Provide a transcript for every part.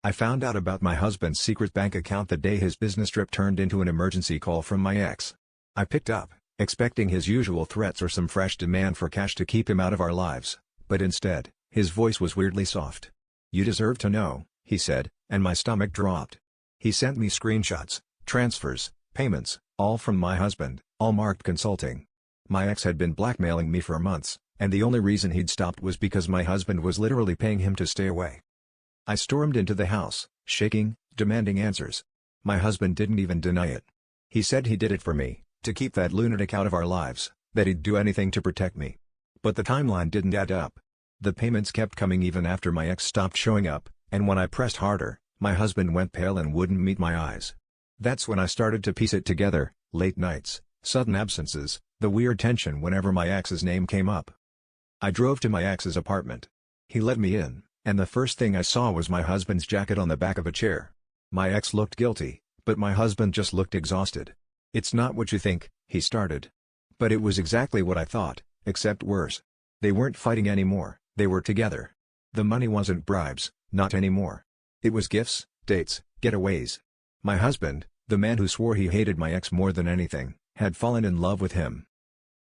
I found out about my husband's secret bank account the day his business trip turned into an emergency call from my ex. I picked up, expecting his usual threats or some fresh demand for cash to keep him out of our lives, but instead, his voice was weirdly soft. "You deserve to know," he said, and my stomach dropped. He sent me screenshots, transfers, payments, all from my husband, all marked consulting. My ex had been blackmailing me for months, and the only reason he'd stopped was because my husband was literally paying him to stay away. I stormed into the house, shaking, demanding answers. My husband didn't even deny it. He said he did it for me, to keep that lunatic out of our lives, that he'd do anything to protect me. But the timeline didn't add up. The payments kept coming even after my ex stopped showing up, and when I pressed harder, my husband went pale and wouldn't meet my eyes. That's when I started to piece it together: late nights, sudden absences, the weird tension whenever my ex's name came up. I drove to my ex's apartment. He let me in, and the first thing I saw was my husband's jacket on the back of a chair. My ex looked guilty, but my husband just looked exhausted. "It's not what you think," he started. But it was exactly what I thought, except worse. They weren't fighting anymore, they were together. The money wasn't bribes, not anymore. It was gifts, dates, getaways. My husband, the man who swore he hated my ex more than anything, had fallen in love with him.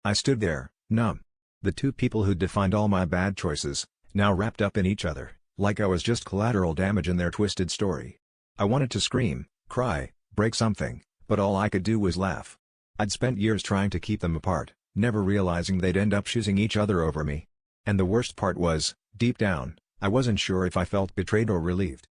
I stood there, numb. The two people who'd defined all my bad choices, now wrapped up in each other, like I was just collateral damage in their twisted story. I wanted to scream, cry, break something, but all I could do was laugh. I'd spent years trying to keep them apart, never realizing they'd end up choosing each other over me. And the worst part was, deep down, I wasn't sure if I felt betrayed or relieved.